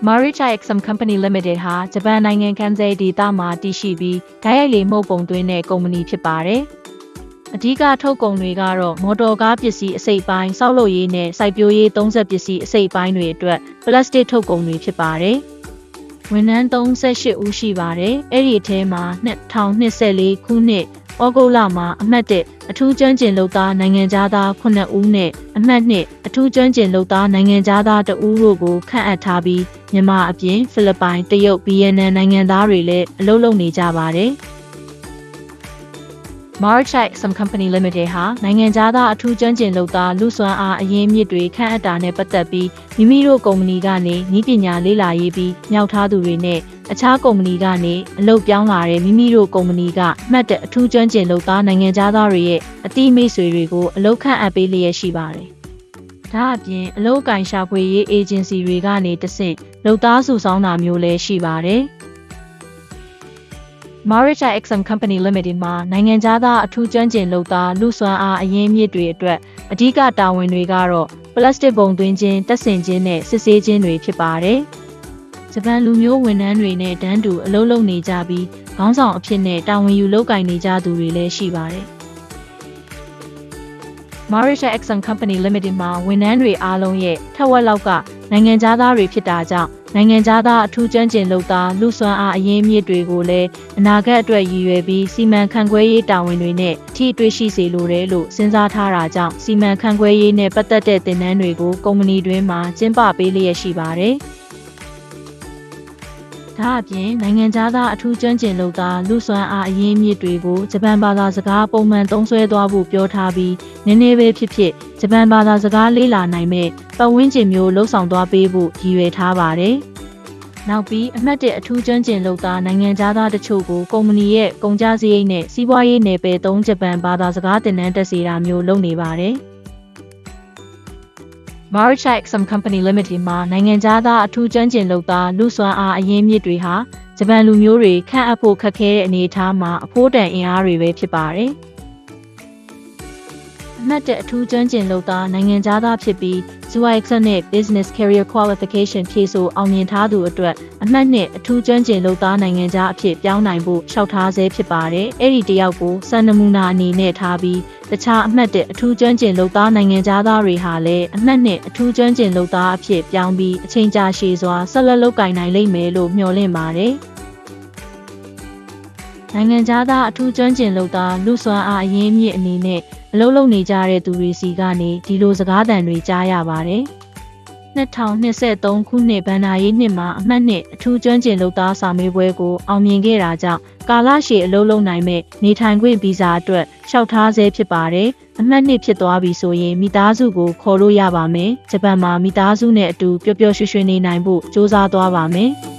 Marucha Exum Company Limited ဟာဂျပန်နိုင်ငံခန်းသေးဒေသမှာတည်ရှိပြီးဓာတ်ရိုက်လေမှုတ်ပုံသွင်းတဲ့ကုမ္ပဏီဖြစ်ပါတယ်။အဓိကထုတ်ကုန်တွေကတော့မော်တော်ကားပစ္စည်းအစိတ်ပိုင်း၊ဆောက်လုပ်ရေးနဲ့စိုက်ပျိုးရေးသုံးဆက်ပစ္စည်းအစိတ်ပိုင်းတွေအတွက်ပလတ်စတစ်ထုတ်ကုန်တွေဖြစ်ပါတယ်။ဝန်ထမ်း38ဦးရှိပါတယ်။အဲ့ဒီအထဲမှာ2024ခုနှစ်ဩဂုတ်လမှာအမှတ်1အထူးကျွမ်းကျင်လုပ်သားနိုင်ငံသား9ဦးနဲ့အမှတ်2အထူးကျွမ်းကျင်လုပ်သားနိုင်ငံသား2ဦးတို့ကိုခန့်အပ်ထားပြီးမြန်မာအပြင်ဖိလစ်ပိုင်တရုတ်ဗီယက်နမ်နိုင်ငံသားတွေလည်းအလုပ်လုပ်နေကြပါတယ်။ Marucha Exum Company Limited ဟာနိုင်ငံသားအထူးကျွမ်းကျင်လုပ်သားလူစွမ်းအားအရင်းမြစ်တွေခန့်အပ်တာနဲ့ပတ်သက်ပြီးမိမိတို့ကုမ္ပဏီကနေနည်းပညာလေ့လာရေးပြီးမြောက်ထားသူတွေနဲ့အခြားကုမ္ပဏီကနေအလုပ်ပြောင်းလာတဲ့မိမိတို့ကုမ္ပဏီကမှတ်တဲ့အထူးကျွမ်းကျင်လုပ်သားနိုင်ငံသားတွေရဲ့အတိမိတ်ဆွေတွေကိုအလုပ်ခန့်အပ်ပေးလျက်ရှိပါတယ်။ဒါအပြင်အလုပ်ကိုင်ရှာဖွေရေးအေဂျင်စီတွေကနေတဆင့်လုပ်သားစုဆောင်းတာမျိုးလည်းရှိပါတယ်။ Marucha Exum Company Limited မှာနိုင်ငံသားအထူးကျွမ်းကျင်လုပ်သားလူစွမ်းအားအရင်းမြစ်တွေအတွက်အဓိကတာဝန်တွေကတော့ပလတ်စတစ်ပုံသွင်းခြင်း၊တပ်ဆင်ခြင်းနဲ့စစ်ဆေးခြင်းတွေဖြစ်ပါတယ်။ဂျပန်လူမျိုးဝန်ထမ်းတွေနဲ့တန်းတူအလုပ်လုပ်နေကြပြီးခေါင်းဆောင်အဖြစ်နဲ့တာဝန်ယူလုပ်ကိုင်နေကြသူတွေလည်းရှိပါတယ်။ Marucha Exum Company Limited မှာဝန်ထမ်းတွေအားလုံးရဲ့ထက်ဝက်လောက်ကနိုင်ငံသားတွေဖြစ်တာကြောင့်နိုင်ငံသားအထူးကျွမ်းကျင်လုပ်သားလူစွမ်းအားအရင်းမြစ်တွေကိုလည်းအနာဂတ်အတွက်ရည်ရွယ်ပြီးစီမံခန့်ခွဲရေးတာဝန်တွေနဲ့ထိတွေ့ရှိစေလိုတယ်လို့စဉ်းစားထားတာကြောင့်စီမံခန့်ခွဲရေးနဲ့ပတ်သက်တဲ့သင်တန်းတွေကိုကုမ္ပဏီတွင်းမှာကျင်းပပေးလျက်ရှိပါတယ်။ဒါအပြင်နိုင်ငံသားအထူးကျွမ်းကျင်လုပ်သားလူစွမ်းအားအရင်းမြစ်တွေကိုဂျပန်ဘာသာစကားပုံမှန်သုံးစွဲသွားဖို့ပြောထားပြီးနည်းနည်းပဲဖြစ်ဖြစ်ဂျပန်ဘာသာစကားလေ့လာနိုင်မဲ့ပတ်ဝန်းကျင်မျိုးလှုပ်ဆောင်သွားပေးဖို့ရည်ရွယ်ထားပါတယ်။နောက်ပြီးအမှတ်1အထူးကျွမ်းကျင်လုပ်သားနိုင်ငံသားတချို့ကိုကုမ္ပဏီရဲ့ကုန်ကျစရိတ်နဲ့စီးပွားရေးနယ်ပယ်သုံးဂျပန်ဘာသာစကားသင်တန်းတက်စေတာမျိုးလုပ်နေပါတယ်။ Marucha Exum Company Limited မှာနိုင်ငံသားအထူးကျွမ်းကျင်လုပ်သားလူစွမ်းအားအရင်းမြစ်တွေဟာဂျပန်လူမျိုးတွေခန့်အပ်ဖို့ခက်ခဲတဲ့အနေအထားမှာအဖို့တန်အင်အားတွေပဲဖြစ်ပါတယ်။အမှတ်1အထူးကျွမ်းကျင်လုပ်သားနိုင်ငံသားဖြစ်ပြီး ZUIXA နဲ့ Business Career Qualification ဖြည့်ဆို့အောင်မြင်ထားသူအတွက်အမှတ်2အထူးကျွမ်းကျင်လုပ်သားနိုင်ငံသားအဖြစ်ပြောင်းနိုင်ဖို့လျှောက်ထားဆဲဖြစ်ပါတယ်။အဲ့ဒီတယောက်ကိုစံနမူနာအနေနဲ့ထားပြီးတခြားအမှတ်1အထူးကျွမ်းကျင်လုပ်သားနိုင်ငံသားတွေဟာလည်းအမှတ်2အထူးကျွမ်းကျင်လုပ်သားအဖြစ်ပြောင်းပြီးအချိန်ကြာရှည်စွာဆက်လက်လုပ်ကိုင်နိုင်လိမ့်မယ်လို့မျှော်လင့်ပါတယ်။နိုင်ငံသားအထူးကျွမ်းကျင်လုပ်သားလူစွမ်းအားအရင်းမြစ်အနေနဲ့အလုပ်လုပ်နေကြတဲ့သူတွေစီကနေဒီလိုစကားသံတွေကြားရပါတယ်။2023ခုနှစ်ဘဏ္ဍာရေးနှစ်မှာအမှတ်2အထူးကျွမ်းကျင်လုပ်သားစာမေးပွဲကိုအောင်မြင်ခဲ့တာကြောင့်ကာလရှည်အလုပ်လုပ်နိုင်မဲ့နေထိုင်ခွင့်ဗီဇာအတွက်လျှောက်ထားဆဲဖြစ်ပါတယ်။အမှတ်2ဖြစ်သွားပြီဆိုရင်မိသားစုကိုခေါ်လို့ရပါမယ်။ဂျပန်မှာမိသားစုနဲ့အတူပျော်ပျော်ရွှင်ရွှင်နေနိုင်ဖို့စ조사သွားပါမယ်။